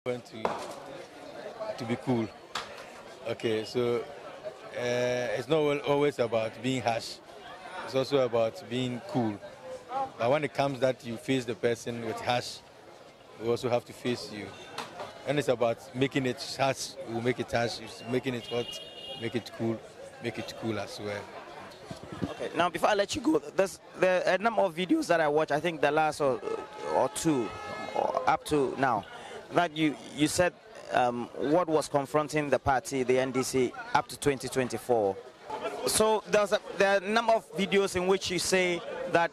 Want to be cool. Okay, so it's not always about being harsh. It's also about being cool. But when it comes that you face the person with harsh, we also have to face you. And it's about making it harsh, we'll make it harsh. Making it hot, make it cool as well. Okay, now before I let you go, there's a number of videos that I watch. I think the last or two, or up to now, that you said what was confronting the party, the NDC, up to 2024. So there are a number of videos in which you say that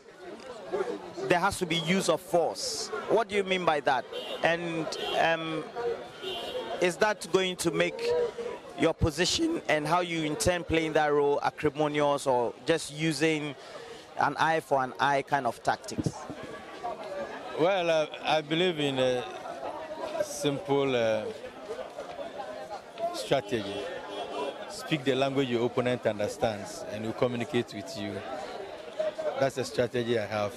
there has to be use of force. What do you mean by that? And is that going to make your position and how you intend playing that role acrimonious, or just using an eye for an eye kind of tactics? Well, I believe in a simple strategy. Speak the language your opponent understands and will communicate with you. That's the strategy I have.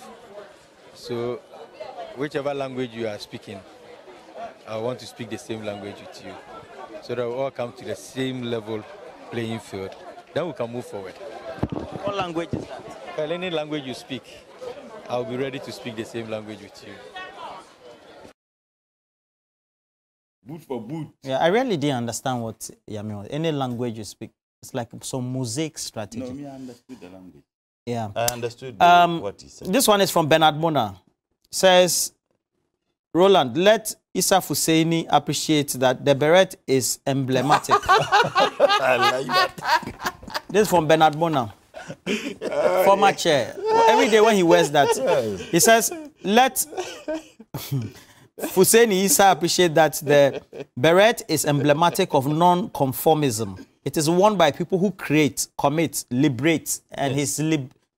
So whichever language you are speaking, I want to speak the same language with you, so that we all come to the same level playing field. Then we can move forward. What language is that? Well, any language you speak, I'll be ready to speak the same language with you. Boot for boot. Yeah, I really didn't understand what Yami was. Any language you speak, it's like some mosaic strategy. No, me, I understood the language. Yeah. I understood what he said. This one is from Bernard Mona. Says, Roland, let Issa Husseini appreciate that the beret is emblematic. I like that. This is from Bernard Mona, former chair. Every day when he wears that, he says, let Husseini Issa appreciate that the beret is emblematic of non-conformism. It is worn by people who create, commit, liberate, and his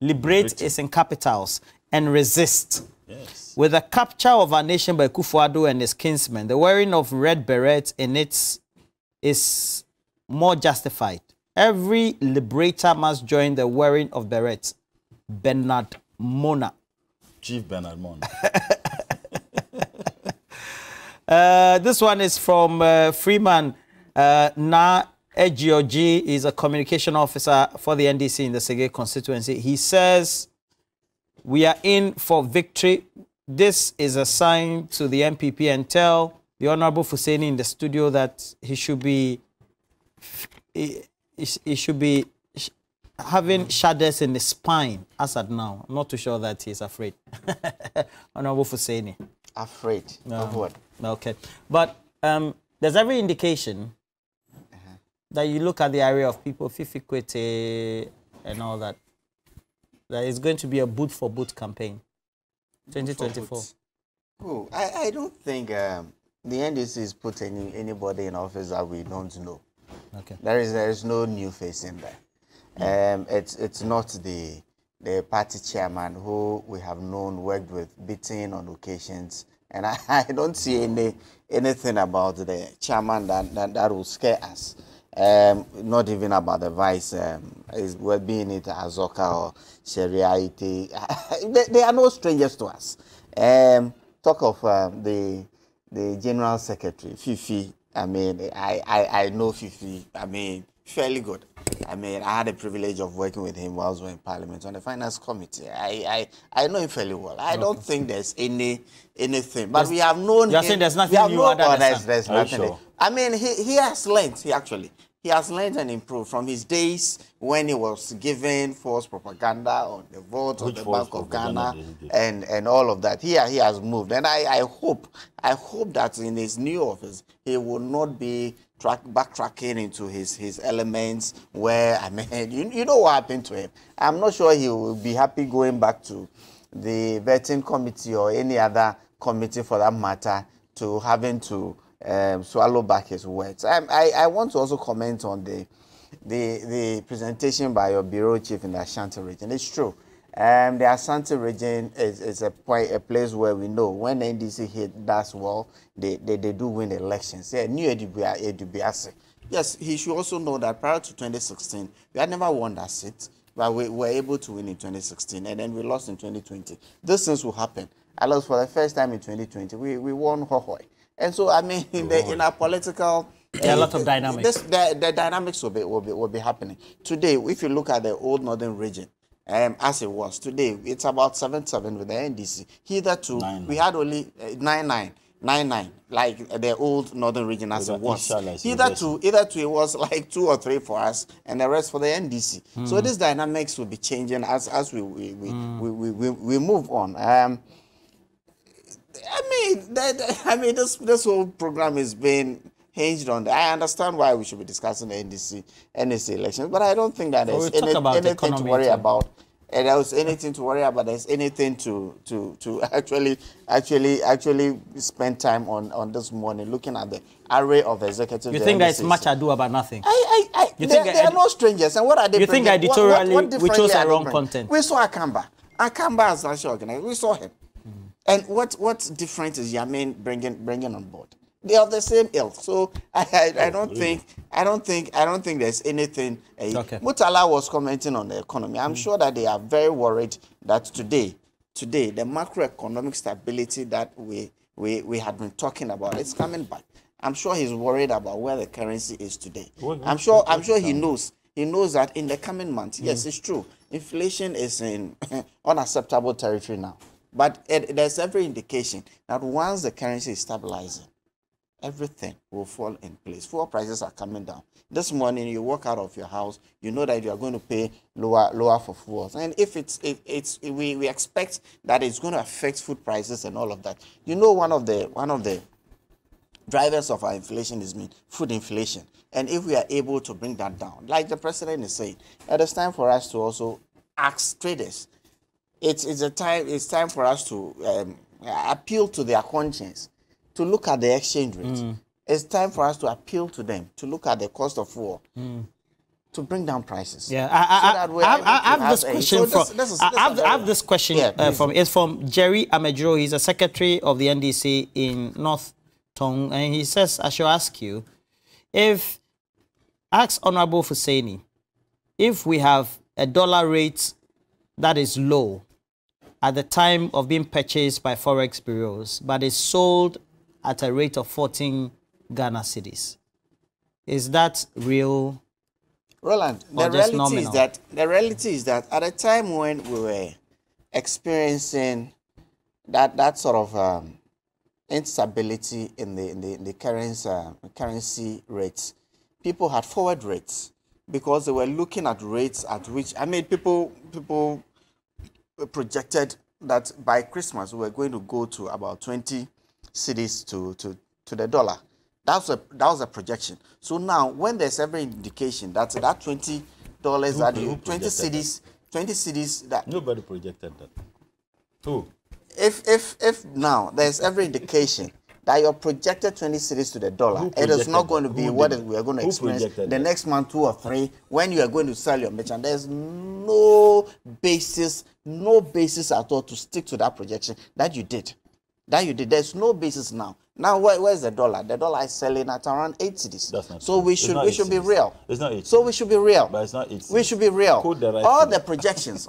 liberate is in capitals, and resist. Yes. With the capture of our nation by Kufuor and his kinsmen, the wearing of red beret in it is more justified. Every liberator must join the wearing of beret. Bernard Mona. Chief Bernard Mona. This one is from Freeman Na Ejioji. Is a communication officer for the NDC in the Sege constituency. He says, we are in for victory. This is a sign to the MPP, and tell the Honorable Husseini in the studio that he should be having shudders in the spine as at now. I'm not too sure that he's afraid. Honorable Husseini. Afraid of what? Okay. But there's every indication that you look at the area of people, Fifikwete and all that, that it's going to be a boot-for-boot campaign. 2024. Oh, I don't think the NDC has put anybody in office that we don't know. Okay. There is no new face in there. It's not the party chairman who we have known worked with, beating on occasions, and I don't see anything about the chairman that will scare us. Not even about the vice, is well being it Azoka or Sharia. They are no strangers to us. Talk of the general secretary, Fifi. I mean, I know Fifi. I mean, fairly good. I mean, I had the privilege of working with him whilst we were in Parliament on the Finance Committee. I know him fairly well. I don't think there's anything, but we have known him. You're saying there's nothing new under the sun? There's nothing. Sure? I mean, he has learned. He has learned and improved from his days when he was given false propaganda on the vote of the Bank of Ghana and all of that. He has moved, and I hope that in his new office he will not be backtracking into his elements where, I mean, you know what happened to him. I'm not sure he will be happy going back to the vetting committee or any other committee for that matter to having to swallow back his words. I want to also comment on the presentation by your bureau chief in the Ashanti region. It's true. The Ashanti region is a place where we know when the NDC does well, they do win elections. Yeah, New Edubiase. Yes, he should also know that prior to 2016, we had never won that seat, but we were able to win in 2016, and then we lost in 2020. These things will happen. I lost for the first time in 2020. We won Hohoi. And so, I mean, in our political... There are a lot of dynamics. The dynamics will be happening. Today, if you look at the old northern region, as it was, today, it's about 7-7 with the NDC. Hitherto, we had only 9-9, like the old northern region as it was. Hitherto, it was like 2 or 3 for us, and the rest for the NDC. So these dynamics will be changing as we move on. I mean, this whole program is being hinged on that. I understand why we should be discussing the NDC elections, but I don't think that there's anything to worry about. And there's anything to worry about. There's anything to actually spend time on this morning, looking at the array of executives. You think there's much ado about nothing? They are no strangers. And what are they? You think editorially we chose the wrong content? We saw Akamba. Akamba as national organizer. We saw him. And what difference is Yamin bringing on board? They are the same ilk. So I don't think there's anything. Okay. Mutala was commenting on the economy. I'm sure that they are very worried that today the macroeconomic stability that we had been talking about is coming back. I'm sure he's worried about where the currency is today. I'm sure he knows that in the coming months, yes, it's true, inflation is in unacceptable territory now. But there's every indication that once the currency is stabilizing, everything will fall in place. Fuel prices are coming down. This morning, you walk out of your house, you know that you are going to pay lower for fuels. And if we expect that it's going to affect food prices and all of that. You know, one of the drivers of our inflation is food inflation. And if we are able to bring that down, like the president is saying, it is time for us to also ask traders. It's time for us to appeal to their conscience, to look at the exchange rate. It's time for us to appeal to them, to look at the cost of fuel, to bring down prices. Yeah, I have this question from Jerry Amedro. He's a secretary of the NDC in North Tong, and he says, I shall ask you, ask Honorable Hussaini, if we have a dollar rate that is low at the time of being purchased by forex bureaus, but is sold at a rate of 14 Ghana cedis. Is that real? Roland, the reality is that at a time when we were experiencing that sort of instability in the currency rates, people had forward rates because they were looking at rates at which, I mean, people projected that by Christmas we were going to go to about 20 cedis to the dollar. That was a projection. So now, when there's every indication that $20 that you 20 cedis that nobody projected that. Who? If now there's every indication that your projected 20 cedis to the dollar, it is not going to be what we are going to experience the next month, 2 or 3, when you are going to sell your merchant. There's no basis at all to stick to that projection that you did. There's no basis now. Now, where's the dollar? The dollar is selling at around 8 cedis. That's not so true. we should be real. It's not 8. So we should be real. But it's not 8. We should be real. All the projections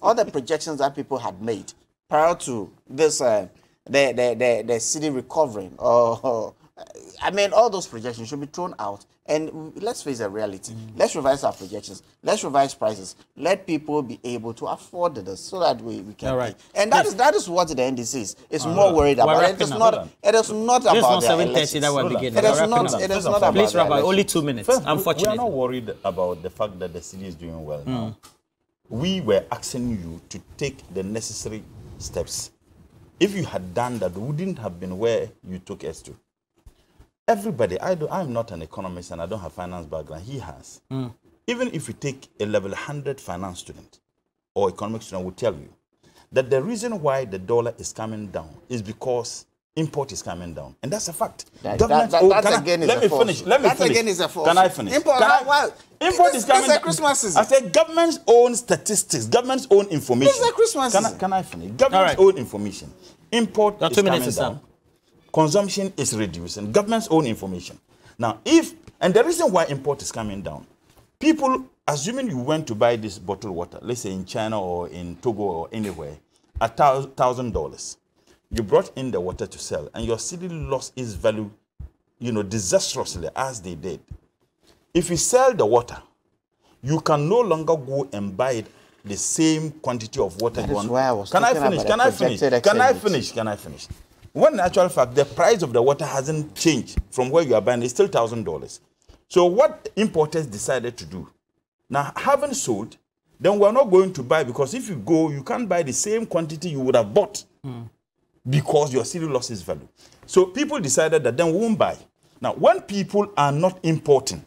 that people had made prior to this, the city recovering, I mean, all those projections should be thrown out. And let's face the reality. Let's revise our projections. Let's revise prices. Let people be able to afford this so that we can. All right. And that is what the NDC is. It's more worried about. It is not about the 7:30 that we're beginning. It is not about. Please, Rabbi, only 2 minutes. Unfortunately. We are not worried about the fact that the city is doing well now. We were asking you to take the necessary steps. If you had done that, we wouldn't have been where you took us to. Everybody, I'm not an economist and I don't have finance background. He has. Even if you take a level 100 finance student or economic student will tell you that the reason why the dollar is coming down is because import is coming down. And that's a fact. Let me finish. Again is a false. Can I finish? Import is coming down. I said government's own statistics, government's own information. This is a Christmas season. Can I finish? Government's own information. Import is coming down. Consumption is reducing. Government's own information. Now, and the reason why import is coming down, people, assuming you went to buy this bottled water, let's say in China or in Togo or anywhere, $1,000. You brought in the water to sell, and your city lost its value disastrously as they did, if you sell the water, you can no longer go and buy it the same quantity of water. That is why I was Can I talking finish? about Can the I finish? projected Can I exit. finish? Can I finish? When in actual fact, the price of the water hasn't changed from where you are buying, it's still $1,000. So what importers decided to do, now having sold, then we're not going to buy, because if you go, you can't buy the same quantity you would have bought because your city lost its value. So people decided that then we won't buy. Now, when people are not importing,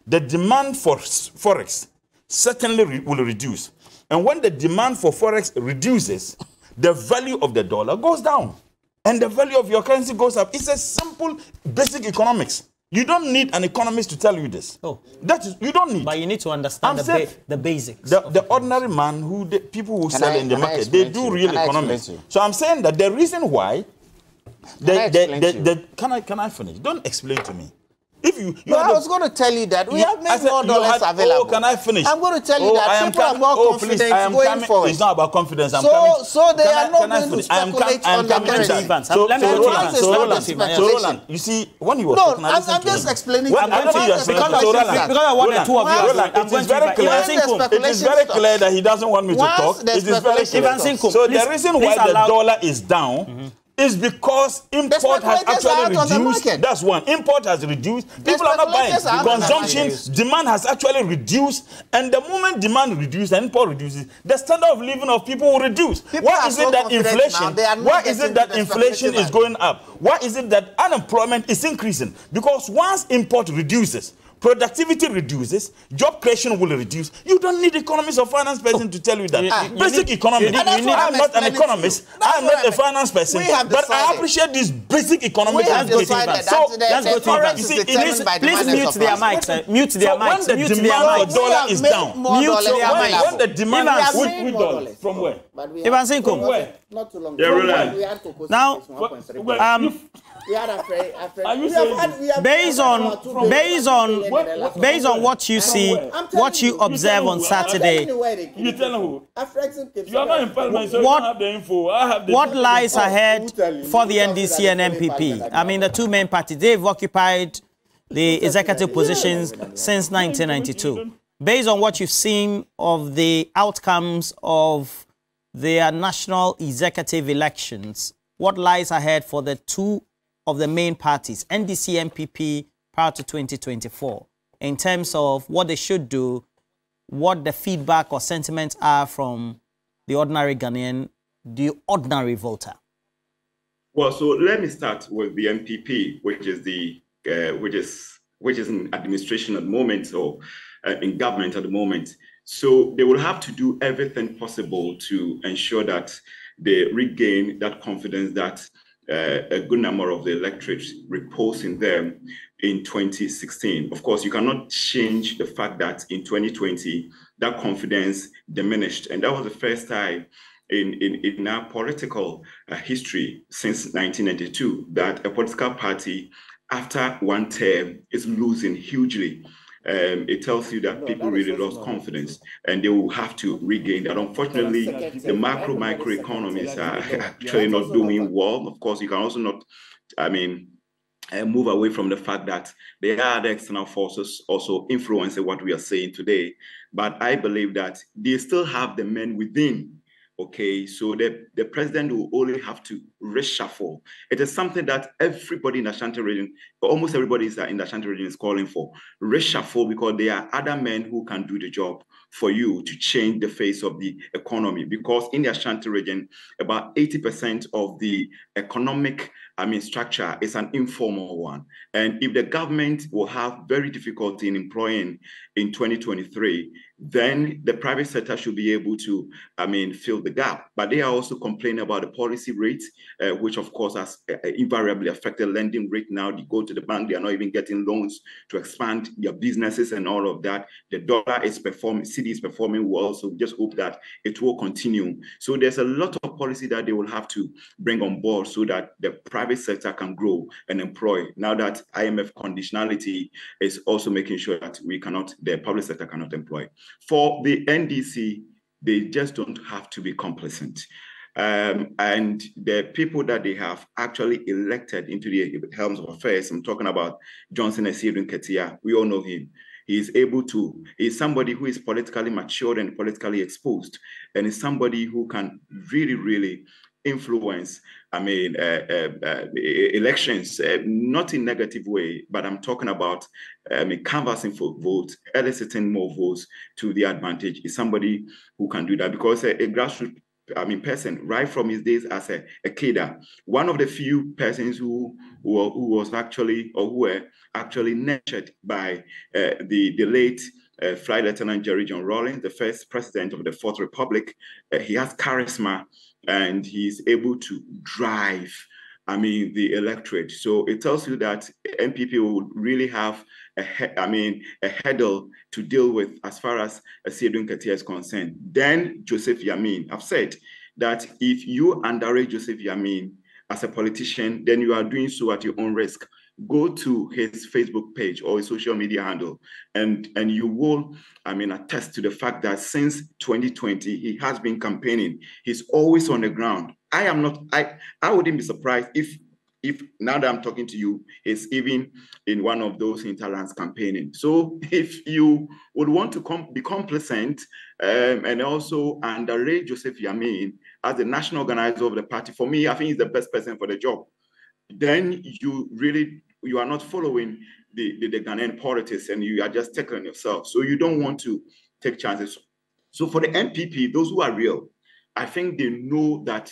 the demand for forex certainly will reduce. And when the demand for forex reduces, the value of the dollar goes down and the value of your currency goes up. It's a simple, basic economics. You don't need an economist to tell you this. Oh. That is, you don't need. But you need to understand the basics. The ordinary man, people who sell in the market, they do real economics. So I'm saying that the reason why, can I finish? Don't explain to me. If I was going to tell you that we have made more dollars available. Oh, can I finish? I'm going to tell you that people are more confident going forward. It's not about confidence. So they are not going to speculate on the currency. So Roland, you see, when you were talking, I'm just explaining. Because I want the two of you. It is very clear that he doesn't want me to talk. It is very clear. So the reason why the dollar is down is because import has actually reduced. That's one. Import has reduced. People are not buying. Consumption, demand has actually reduced. And the moment demand reduces and import reduces, the standard of living of people will reduce. Why is it that inflation? Why is it that inflation is going up? Why is it that unemployment is increasing? Because once import reduces, productivity reduces, job creation will reduce. You don't need economists or finance person to tell you that. Basic economics. I'm not an economist. I'm not a finance person. But I appreciate this basic economics. So let's go to Evans. Please mute their mics. Mute their mics. When the demand for dollar is down, mute their mics. When the demand Evans. dollars from where? Evans Inkom. From where? Not too long. Yeah, really. We had to Now, we had a Are you saying based on what you see, what you observe on Saturday, you tell who? You are not in parliament, so you don't have the info. I have the what lies ahead for the NDC and MPP? I mean, the two main parties, they've occupied the executive positions since 1992. Based on what you've seen of the outcomes of their national executive elections, what lies ahead for the two of the main parties, NDC, MPP, prior to 2024, in terms of what they should do, what the feedback or sentiments are from the ordinary Ghanaian, the ordinary voter? Well, so let me start with the MPP, which is in administration at the moment, or in government at the moment. So they will have to do everything possible to ensure that they regain that confidence that a good number of the electorate repose in them in 2016. Of course, you cannot change the fact that in 2020, that confidence diminished. And that was the first time in our political history since 1992 that a political party, after one term, is losing hugely. It tells you that people really lost confidence and they will have to regain that. Unfortunately, the micro economies are actually not doing well. Of course, you can also not, move away from the fact that there are other external forces also influencing what we are saying today. But I believe that they still have the men within. Okay, so the president will only have to reshuffle. It is something that everybody in the Ashanti region, almost everybody in the Ashanti region is calling for. Reshuffle, because there are other men who can do the job for you to change the face of the economy. Because in the Ashanti region, about 80% of the economic structure is an informal one. And if the government will have very difficulty in employing in 2023, then the private sector should be able to, fill the gap. But they are also complaining about the policy rate, which of course has invariably affected lending rate. Now they go to the bank, they are not even getting loans to expand their businesses and all of that. The dollar is performing, city is performing well, so we just hope that it will continue. So there's a lot of policy that they will have to bring on board so that the private sector can grow and employ. Now that IMF conditionality is also making sure that the public sector cannot employ. For the NDC, they just don't have to be complacent. and the people that they have actually elected into the helms of affairs. I'm talking about Johnson Esiedun Ketia. We all know him. He's somebody who is politically matured and politically exposed, and is somebody who can really, really influence, elections, not in negative way, but I'm talking about canvassing for votes, eliciting more votes to the advantage. Is somebody who can do that, because a grassroots person, right from his days as a kid, one of the few persons who was actually, or who were actually nurtured by the late Flight Lieutenant Jerry John Rawlings, the first president of the Fourth Republic. He has charisma, and he's able to drive, the electorate. So it tells you that MPP will really have a hurdle to deal with as far as Esiedun Ketia is concerned. Then Joseph Yamin, I've said that if you underrate Joseph Yamin as a politician, then you are doing so at your own risk. Go to his Facebook page or his social media handle, and you will, attest to the fact that since 2020, he has been campaigning. He's always on the ground. I wouldn't be surprised if now that I'm talking to you, he's even in one of those hinterlands campaigning. So if you would want to be complacent and also underrate Joseph Yamin as the national organizer of the party, for me, I think he's the best person for the job. Then you are not following the Ghanaian politics, and you are just tackling yourself. So you don't want to take chances. So for the MPP, those who are real, I think they know that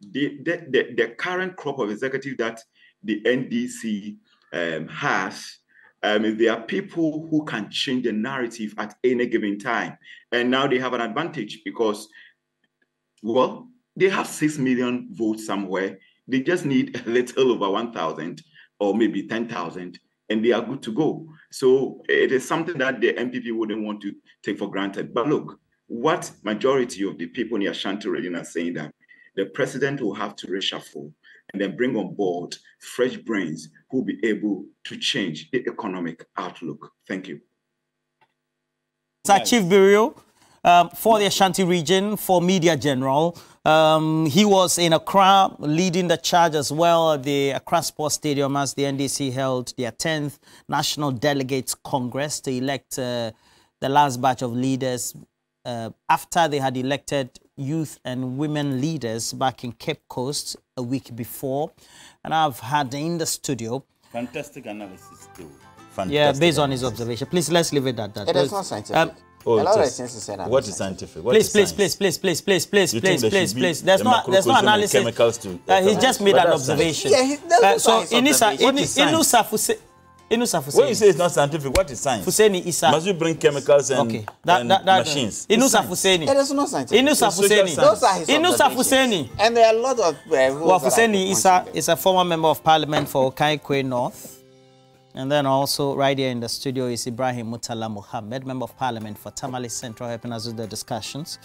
the current crop of executive that the NDC has, there are people who can change the narrative at any given time. And now they have an advantage because, well, they have 6 million votes somewhere. They just need a little over 1,000 or maybe 10,000, and they are good to go. So it is something that the MPP wouldn't want to take for granted. But look, what majority of the people in the Ashanti region are saying, that the president will have to reshuffle and then bring on board fresh brains who will be able to change the economic outlook. Thank you. Chief Burial for the Ashanti region, for Media General. He was in Accra leading the charge as well at the Accra Sports Stadium as the NDC held their 10th National Delegates Congress to elect the last batch of leaders after they had elected youth and women leaders back in Cape Coast a week before. And I've had in the studio. Fantastic analysis too. Yeah, based on his observation. Please, let's leave it at that. It is not scientific. Oh, a lot of things to say that. What is scientific? What please, is please, science? please. There's no analysis. Chemicals to, he just made an observation. Yeah, so When you say it's not scientific, what is science? Fuseni Isa. Must you bring chemicals and, machines? Inusa Fuseni. It is not scientific. Inusa Fuseni. Those are his Inusa observations. Fuseni. And there are a lot of Fuseni Isa is a former member of parliament for Kaikwe North. And then also right here in the studio is Ibrahim Mutala Muhammad, member of parliament for Tamale Central, helping us with the discussions.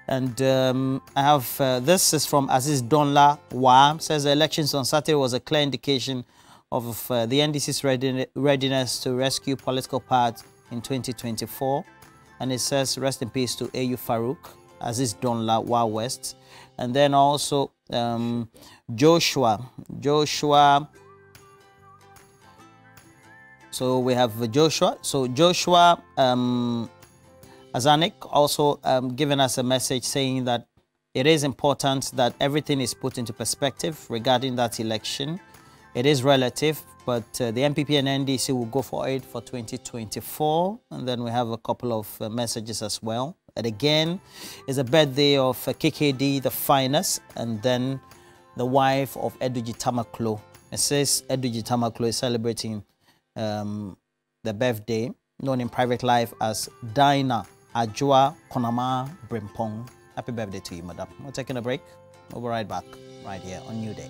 And I have, this is from Aziz Donla Wa, says the elections on Saturday was a clear indication of the NDC's readiness to rescue political paths in 2024. And it says, rest in peace to A.U. Farouk, Aziz Donla Wa West. And then also Joshua. So we have Joshua. So Joshua Azanik also giving us a message saying that it is important that everything is put into perspective regarding that election. It is relative, but the MPP and NDC will go for it for 2024. And then we have a couple of messages as well. And again, it's a birthday of KKD, the finest, and then the wife of Eduji Tamaklo. It says Eduji Tamaklo is celebrating the birthday, known in private life as Dinah Ajua Konama Brimpong. Happy birthday to you, madam. We're taking a break. We'll be right back right here on New Day.